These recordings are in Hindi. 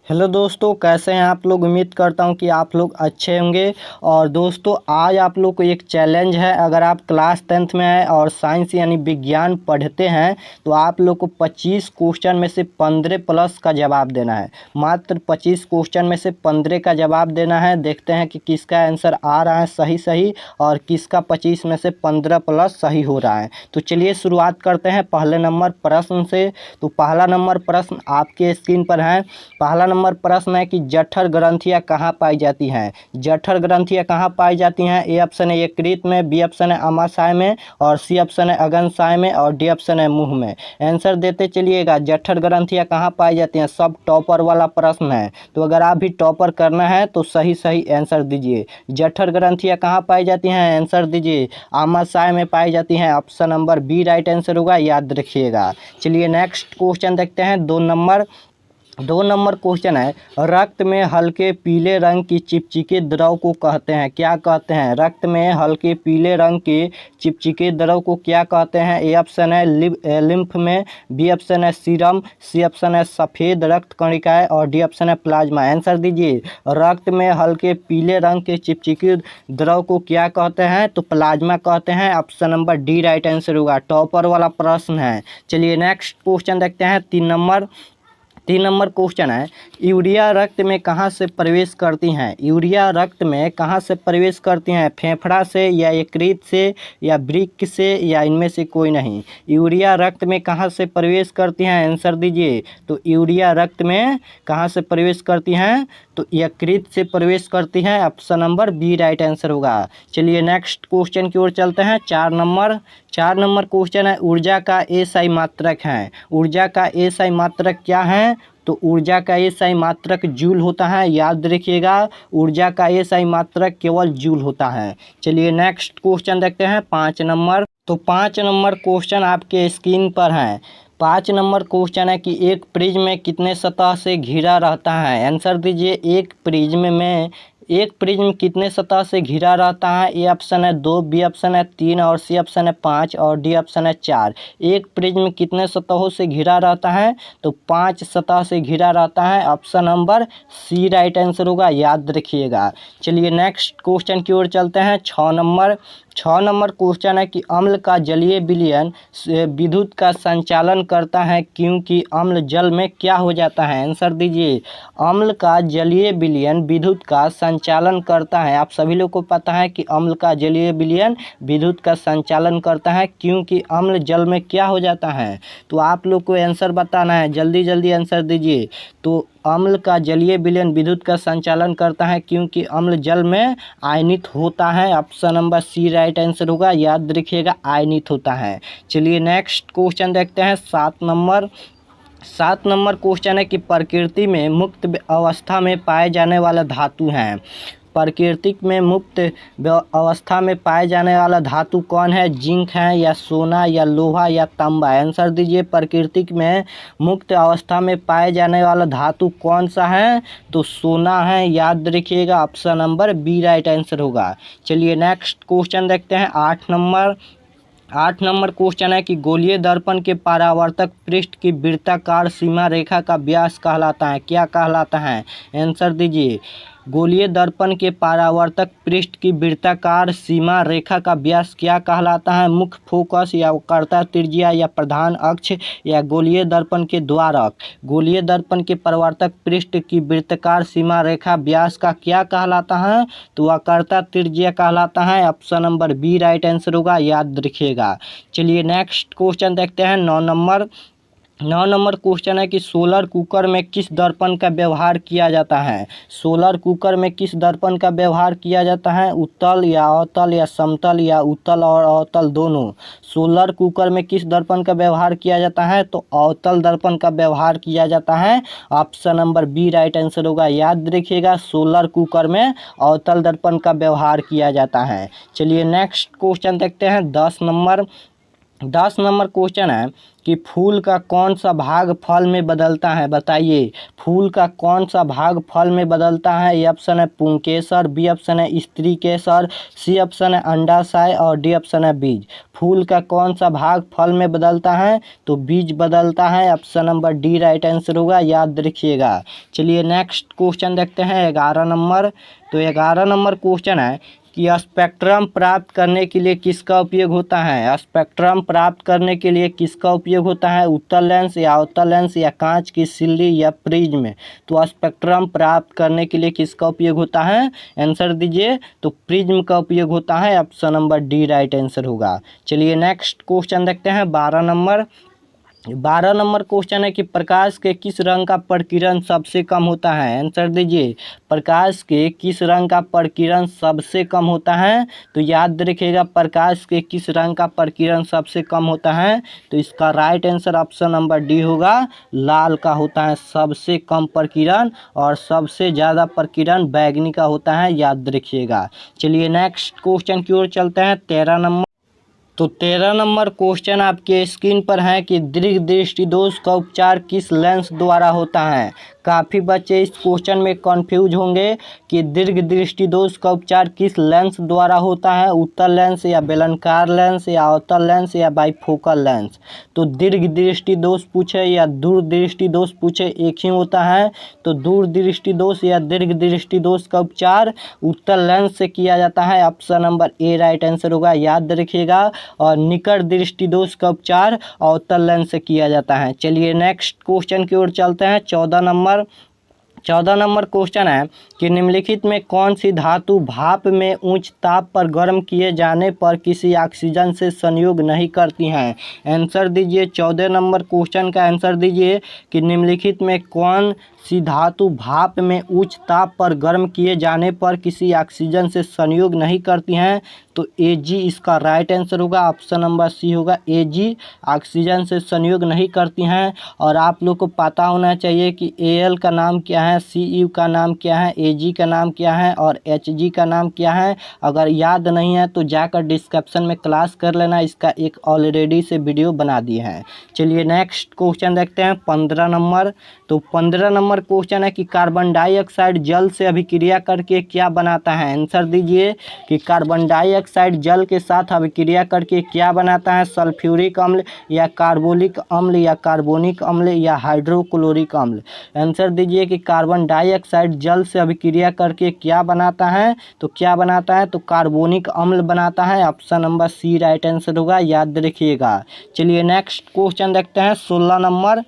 हेलो दोस्तों, कैसे हैं आप लोग। उम्मीद करता हूं कि आप लोग अच्छे होंगे। और दोस्तों, आज आप लोग को एक चैलेंज है। अगर आप क्लास 10th में हैं और साइंस यानी विज्ञान पढ़ते हैं तो आप लोग को 25 क्वेश्चन में से 15 प्लस का जवाब देना है। मात्र 25 क्वेश्चन में से 15 का जवाब देना है। देखते हैं कि किसका आंसर आ रहा है सही सही और किसका 25 में से 15 प्लस सही हो रहा है। तो चलिए शुरुआत करते हैं पहले नंबर प्रश्न से। तो पहला नंबर प्रश्न आपके स्क्रीन पर है। पहला नंबर प्रश्न है कि जठर ग्रंथियां कहाँ पाई जाती हैं। जठर ग्रंथियां कहाँ पाई जाती हैं। ए ऑप्शन है यकृत में, बी ऑप्शन है अमाशय में, और सी ऑप्शन है अग्न्याशय में, और डी ऑप्शन है मुंह में। आंसर देते चलिएगा। जठर ग्रंथियां कहाँ पाई जाती हैं, सब टॉपर वाला प्रश्न है। तो अगर आप भी टॉपर करना है तो सही सही आंसर दीजिए। जठर ग्रंथियां कहाँ पाई जाती हैं, आंसर दीजिए। अमाशय में पाई जाती हैं। Option number B right answer होगा, याद रखिएगा। चलिए नेक्स्ट क्वेश्चन देखते हैं। 2 नंबर क्वेश्चन है। रक्त में हल्के पीले रंग की चिपचिके द्रव को कहते हैं, क्या कहते हैं। रक्त में हल्के पीले रंग के चिपचिके द्रव को क्या कहते हैं। ए ऑप्शन है लिम्फ में, बी ऑप्शन है सीरम, सी ऑप्शन है सफ़ेद रक्त कणिकाएं, और डी ऑप्शन है प्लाज्मा। आंसर दीजिए। रक्त में हल्के पीले रंग के चिपचिके द्रव को क्या कहते हैं, तो प्लाज्मा कहते हैं। Option number D right answer होगा। टॉपर वाला प्रश्न है। चलिए नेक्स्ट क्वेश्चन देखते हैं। 3 नंबर क्वेश्चन है। यूरिया रक्त में कहाँ से प्रवेश करती हैं। यूरिया रक्त में कहाँ से प्रवेश करती हैं। फेफड़ा से, या यकृत से, या वृक्क से, या इनमें से कोई नहीं। यूरिया रक्त में कहाँ से प्रवेश करती हैं, आंसर दीजिए। तो यूरिया रक्त में कहाँ से प्रवेश करती हैं, तो यकृत से प्रवेश करती हैं। Option number B right answer होगा। चलिए नेक्स्ट क्वेश्चन की ओर चलते हैं। 4 नंबर क्वेश्चन है। ऊर्जा का एसआई मात्रक है। ऊर्जा का एसआई मात्रक क्या है, तो ऊर्जा का एसआई मात्रक जूल होता है। याद रखिएगा, ऊर्जा का एसआई मात्रक केवल जूल होता है। चलिए नेक्स्ट क्वेश्चन देखते हैं। 5 नंबर। तो 5 नंबर क्वेश्चन आपके स्क्रीन पर है। 5 नंबर क्वेश्चन है कि एक प्रिज्म में कितने सतह से घिरा रहता है। आंसर दीजिए। एक प्रिज्म कितने सतह से घिरा रहता है। ए ऑप्शन है 2, बी ऑप्शन है 3, और सी ऑप्शन है 5, और डी ऑप्शन है 4। एक प्रिज्म कितने सतहों से घिरा रहता है, तो 5 सतह से घिरा रहता है। Option number C right answer होगा, याद रखिएगा। चलिए नेक्स्ट क्वेश्चन की ओर चलते हैं। 6 नंबर क्वेश्चन है कि अम्ल का जलीय विलयन विद्युत का संचालन करता है, क्योंकि अम्ल जल में क्या हो जाता है। आंसर दीजिए। अम्ल का जलीय विलयन विद्युत का संचालन करता है। आप सभी लोग को पता है कि अम्ल का जलीय विलयन विद्युत का संचालन करता है, क्योंकि अम्ल जल में क्या हो जाता है। तो आप लोग को आंसर बताना है, जल्दी जल्दी आंसर दीजिए। तो अम्ल का जलीय विलयन विद्युत का संचालन करता है, क्योंकि अम्ल जल में आयनित होता है। Option number C right answer होगा, याद रखिएगा, आयनित होता है। चलिए नेक्स्ट क्वेश्चन देखते हैं। 7 नंबर क्वेश्चन है कि प्रकृति में मुक्त अवस्था में पाए जाने वाला धातु है। प्रकृति में मुक्त अवस्था में पाए जाने वाला धातु कौन है। जिंक है, या सोना, या लोहा, या तांबा। आंसर दीजिए। प्रकृति में मुक्त अवस्था में पाए जाने वाला धातु कौन सा है, तो सोना है, याद रखिएगा। Option number B right answer होगा। चलिए नेक्स्ट क्वेश्चन देखते हैं। 8 नंबर क्वेश्चन है कि गोलीय दर्पण के परावर्तक पृष्ठ की वृत्ताकार सीमा रेखा का व्यास कहलाता है, क्या कहलाता है। आंसर दीजिए। गोलीय दर्पण के परावर्तक पृष्ठ की वृत्ताकार सीमा रेखा का व्यास क्या कहलाता है। मुख्य फोकस, या वक्रता त्रिज्या, या प्रधान अक्ष, या गोलीय दर्पण के द्वारक। गोलीय दर्पण के परावर्तक पृष्ठ की वृत्ताकार सीमा रेखा व्यास का क्या कहलाता है, तो वक्रता त्रिज्या कहलाता है। Option number B right answer होगा, याद रखिएगा। चलिए नेक्स्ट क्वेश्चन देखते हैं। 9 नंबर क्वेश्चन है कि सोलर कुकर में किस दर्पण का व्यवहार किया जाता है। सोलर कुकर में किस दर्पण का व्यवहार किया जाता है। उत्तल, या अवतल, या समतल, या उत्तल और अवतल दोनों। सोलर कुकर में किस दर्पण का व्यवहार किया जाता है, तो अवतल दर्पण का व्यवहार किया जाता है। Option number B right answer होगा, याद रखिएगा। सोलर कुकर में अवतल दर्पण का व्यवहार किया जाता है। चलिए नेक्स्ट क्वेश्चन देखते हैं। 10 नंबर क्वेश्चन है कि फूल का कौन सा भाग फल में बदलता है, बताइए फूल का कौन सा भाग फल में बदलता है। ए ऑप्शन है पुंकेसर, बी ऑप्शन है स्त्री केसर, सी ऑप्शन है अंडाशय और डी ऑप्शन है बीज। फूल का कौन सा भाग फल में बदलता है, तो बीज बदलता है। Option number D right answer होगा, याद रखिएगा। चलिए नेक्स्ट क्वेश्चन देखते हैं 11 नंबर। तो 11 नंबर क्वेश्चन है कि स्पेक्ट्रम प्राप्त करने के लिए किसका उपयोग होता है। स्पेक्ट्रम प्राप्त करने के लिए किसका उपयोग होता है, उत्तल लेंस या अवतल लेंस या कांच की सिल्ली या प्रिज्म। तो स्पेक्ट्रम प्राप्त करने के लिए किसका उपयोग होता है, आंसर दीजिए। तो प्रिज्म का उपयोग होता है, option number D right answer होगा। चलिए नेक्स्ट क्वेश्चन देखते हैं 12 नंबर। 12 नंबर क्वेश्चन है कि प्रकाश के किस रंग का प्रकीर्णन सबसे कम होता है, आंसर दीजिए। प्रकाश के किस रंग का प्रकीर्णन सबसे कम होता है, तो याद रखिएगा प्रकाश के किस रंग का प्रकीर्णन सबसे कम होता है। तो इसका right answer option number D होगा, लाल का होता है सबसे कम प्रकीर्णन और सबसे ज़्यादा प्रकीर्णन बैगनी का होता है, याद रखिएगा। चलिए नेक्स्ट क्वेश्चन की ओर चलते हैं 13 नंबर। तो 13 नंबर क्वेश्चन आपके स्क्रीन पर है कि दीर्घ दृष्टि दोष का उपचार किस लेंस द्वारा होता है। काफ़ी बच्चे इस क्वेश्चन में कंफ्यूज होंगे कि दीर्घ दृष्टि दोष का उपचार किस लेंस द्वारा होता है, उत्तल लेंस या बेलनाकार लेंस या अवतल लेंस या बाइफोकल लेंस। तो दीर्घ दृष्टि दोष पूछे या दूर दृष्टि दोष पूछे एक ही होता है। तो दूर दृष्टि दोष या दीर्घ दृष्टि दोष का उपचार उत्तल लेंस से किया जाता है, option number A right answer होगा, याद रखिएगा। और निकट दृष्टि दोष का उपचार अवतल लेंस से किया जाता है। चलिए नेक्स्ट क्वेश्चन की ओर चलते हैं 14 नंबर। 14 नंबर क्वेश्चन है कि निम्नलिखित में कौन सी धातु भाप में उच्च ताप पर गर्म किए जाने पर किसी ऑक्सीजन से संयोग नहीं करती हैं, आंसर दीजिए। 14 नंबर क्वेश्चन का आंसर दीजिए कि निम्नलिखित में कौन सी धातु भाप में उच्च ताप पर गर्म किए जाने पर किसी ऑक्सीजन से संयोग नहीं करती हैं। तो Ag इसका राइट आंसर होगा, ऑप्शन नंबर सी होगा Ag, ऑक्सीजन से संयोग नहीं करती हैं। और आप लोग को पता होना चाहिए कि Al का नाम क्या है, Cu का नाम क्या है, Ag का नाम क्या है और Hg का नाम क्या है। अगर याद नहीं है तो जाकर डिस्क्रिप्शन में क्लास कर लेना, इसका एक ऑलरेडी से वीडियो बना दिए हैं। चलिए नेक्स्ट क्वेश्चन देखते हैं 15 नंबर। तो 15 नंबर क्वेश्चन है कि कार्बन डाइऑक्साइड जल से अभिक्रिया करके क्या बनाता है, आंसर दीजिए कि कार्बन डाइऑक्साइड जल के साथ अभिक्रिया करके क्या बनाता है, सल्फ्यूरिक अम्ल या कार्बोलिक अम्ल या कार्बोनिक अम्ल या हाइड्रोक्लोरिक अम्ल। आंसर दीजिए कि कार्बन डाइऑक्साइड जल से अभिक्रिया करके क्या बनाता है, तो क्या बनाता है, तो कार्बोनिक अम्ल बनाता है, option number C right answer होगा, याद रखिएगा। चलिए नेक्स्ट क्वेश्चन देखते हैं 16 नंबर।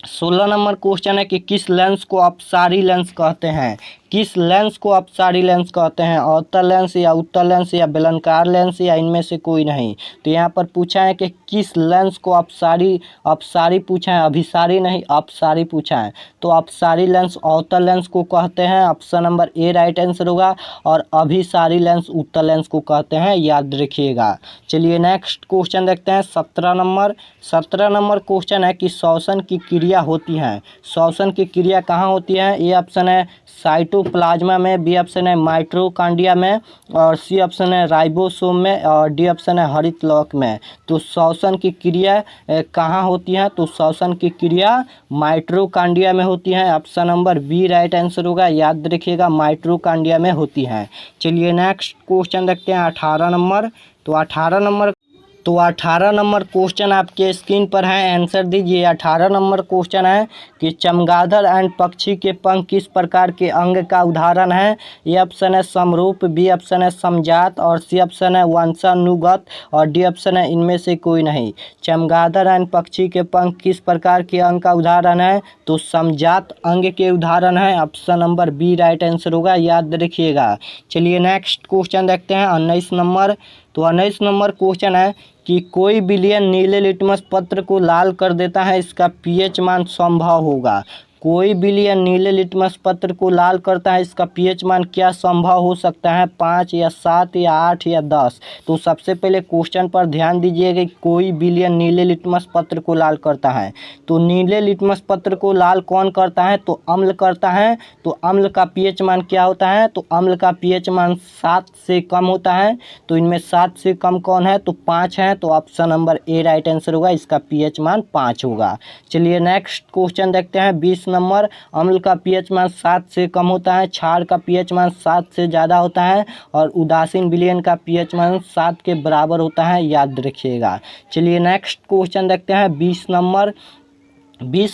16 नंबर क्वेश्चन है कि किस लेंस को अपसारी लेंस कहते हैं, किस लेंस को अपसारी लेंस कहते हैं, अवतल लेंस या उत्तल लेंस या बेलनाकार लेंस या इनमें से कोई नहीं। तो यहाँ पर पूछा है कि किस लेंस को अपसारी पूछा है, अभिसारी नहीं अपसारी पूछा है। तो अपसारी लेंस अवतल लेंस को कहते हैं, option number A right answer होगा। और अभिसारी लेंस उत्तल लेंस को कहते हैं, याद रखिएगा। चलिए नेक्स्ट क्वेश्चन देखते हैं 17 नंबर। 17 नंबर क्वेश्चन है कि श्वसन की क्रिया होती है, श्वसन की क्रिया कहाँ होती है। ए ऑप्शन है साइटोप्लाज्मा में, बी ऑप्शन है माइटोकॉन्ड्रिया में और सी ऑप्शन है राइबोसोम में और डी ऑप्शन है हरितलॉक में। तो श्वसन की क्रिया कहाँ होती है, तो श्वसन की क्रिया माइटोकॉन्ड्रिया में होती है, option number B right answer होगा, याद रखिएगा माइटोकॉन्ड्रिया में होती है। चलिए नेक्स्ट क्वेश्चन देखते हैं 18 नंबर। तो 18 नंबर क्वेश्चन आपके स्क्रीन पर है, आंसर दीजिए। 18 नंबर क्वेश्चन है कि चमगादड़ एंड पक्षी के पंख किस प्रकार के अंग का उदाहरण है। ए ऑप्शन है समरूप, बी ऑप्शन है समजात और सी ऑप्शन है वंशानुगत और डी ऑप्शन है इनमें से कोई नहीं। चमगादड़ एंड पक्षी के पंख किस प्रकार के अंग का उदाहरण है, तो समजात अंग के उदाहरण है, option number B right answer होगा, याद रखिएगा। चलिए नेक्स्ट क्वेश्चन देखते हैं 19 नंबर। तो 19 नंबर क्वेश्चन है कि कोई विलयन नीले लिटमस पत्र को लाल कर देता है, इसका पीएच मान संभव होगा। कोई विलयन नीले लिटमस पत्र को लाल करता है, इसका पीएच मान क्या संभव हो सकता है, 5 या 7 या 8 या 10। तो सबसे पहले क्वेश्चन पर ध्यान दीजिएगा, कोई विलयन नीले लिटमस पत्र को लाल करता है। तो नीले लिटमस पत्र को लाल कौन करता है, तो अम्ल करता है। तो अम्ल का पीएच मान क्या होता है, तो अम्ल का पीएच मान 7 से कम होता है। तो इनमें 7 से कम कौन है, तो 5 है। तो option number A right answer होगा, इसका पीएच मान 5 होगा। चलिए नेक्स्ट क्वेश्चन देखते हैं। 20 नंबर, अम्ल का पीएच मान 7 से कम होता है, क्षार का पीएच मान 7 से ज़्यादा होता है और उदासीन विलयन का पीएच मान 7 के बराबर होता है, याद रखिएगा। चलिए नेक्स्ट क्वेश्चन देखते हैं। 20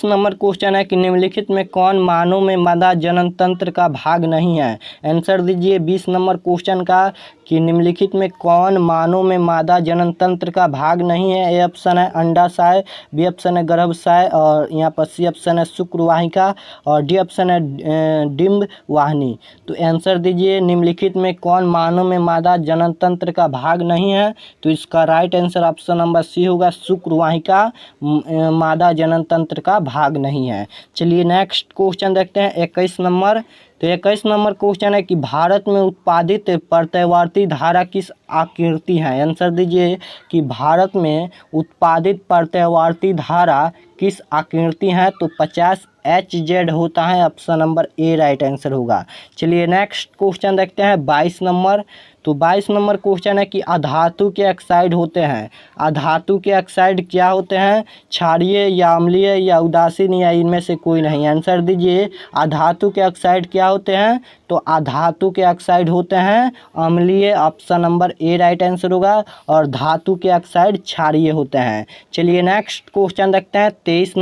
नंबर क्वेश्चन है कि निम्नलिखित में कौन मानव में मादा जनन तंत्र का भाग नहीं है। आंसर दीजिए 20 नंबर क्वेश्चन का कि निम्नलिखित में कौन मानव में मादा जनन तंत्र का भाग नहीं है। ए ऑप्शन है अंडाशय, बी ऑप्शन है गर्भाशय और यहाँ पर सी ऑप्शन है शुक्रवाहिका और डी ऑप्शन है डिंब वाहिनी। तो आंसर दीजिए निम्नलिखित में कौन मानव में मादा जनन तंत्र का भाग नहीं है। तो इसका right answer option number C होगा, शुक्रवाहिका मादा जनन तंत्र का भाग नहीं है। चलिए नेक्स्ट क्वेश्चन देखते हैं। 21 नंबर, तो 21 नंबर क्वेश्चन है कि भारत में उत्पादित प्रत्यावर्ती धारा किस आकृति है। आंसर दीजिए कि भारत में उत्पादित प्रत्यावर्ती धारा किस आकृति है। तो 50 HZ होता है, option number A right answer होगा। चलिए नेक्स्ट क्वेश्चन देखते हैं। 22 नंबर, तो 22 नंबर क्वेश्चन है कि अधातु के ऑक्साइड होते हैं। अधातु के ऑक्साइड क्या होते हैं, क्षारीय या अम्लीय या उदासीन या इनमें से कोई नहीं। आंसर दीजिए अधातु के ऑक्साइड क्या होते हैं, तो अधातु के ऑक्साइड होते हैं अम्लीय, option number A right answer होगा। और धातु के ऑक्साइड क्षारीय होते हैं। चलिए नेक्स्ट क्वेश्चन देखते हैं। 23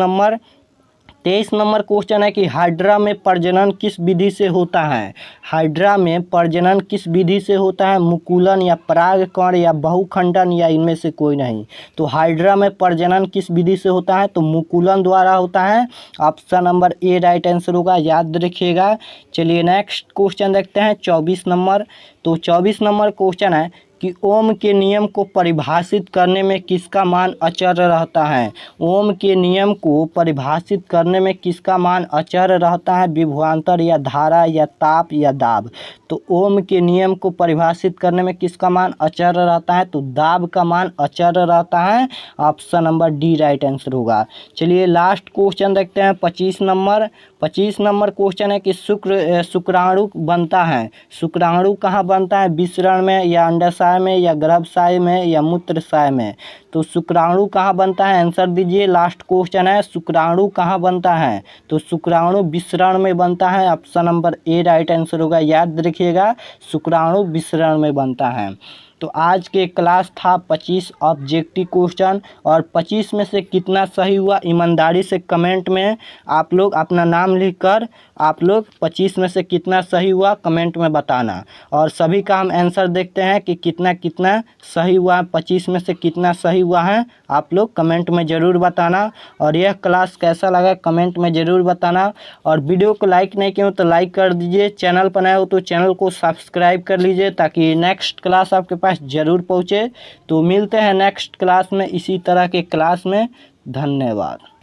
नंबर क्वेश्चन है कि हाइड्रा में प्रजनन किस विधि से होता है। हाइड्रा में प्रजनन किस विधि से होता है, मुकुलन या परागकण या बहुखंडन या इनमें से कोई नहीं। तो हाइड्रा में प्रजनन किस विधि से होता है, तो मुकुलन द्वारा होता है, option number A right answer होगा, याद रखिएगा। चलिए नेक्स्ट क्वेश्चन देखते हैं। 24 नंबर, तो 24 नंबर क्वेश्चन है कि ओम के नियम को परिभाषित करने में किसका मान अचर रहता है। ओम के नियम को परिभाषित करने में किसका मान अचर रहता है, विभवांतर या धारा या ताप या दाब। तो ओम के नियम को परिभाषित करने में किसका मान अचर रहता है, तो दाब का मान अचर रहता है, option number D right answer होगा। चलिए लास्ट क्वेश्चन देखते हैं। 25 नंबर क्वेश्चन है कि शुक्राणु बनता है। शुक्राणु कहाँ बनता है, विसरण में या अंडाशय में या गर्भाशय में या मूत्राशय में। तो शुक्राणु कहाँ बनता है, आंसर दीजिए। लास्ट क्वेश्चन है, शुक्राणु कहाँ बनता है, तो शुक्राणु विसरण में बनता है, option number A right answer होगा, याद रखिएगा शुक्राणु विसरण में बनता है। तो आज के क्लास था 25 ऑब्जेक्टिव क्वेश्चन और 25 में से कितना सही हुआ ईमानदारी से कमेंट में आप लोग अपना नाम लिखकर आप लोग 25 में से कितना सही हुआ कमेंट में बताना। और सभी का हम आंसर देखते हैं कि कितना कितना सही हुआ, 25 में से कितना सही हुआ है, आप लोग कमेंट में ज़रूर बताना। और यह क्लास कैसा लगा कमेंट में ज़रूर बताना। और वीडियो को लाइक नहीं किए हो तो लाइक कर दीजिए, चैनल पर नए हो तो चैनल को सब्सक्राइब कर लीजिए ताकि नेक्स्ट क्लास आपके पास ज़रूर पहुँचे। तो मिलते हैं नेक्स्ट क्लास में इसी तरह के क्लास में। धन्यवाद।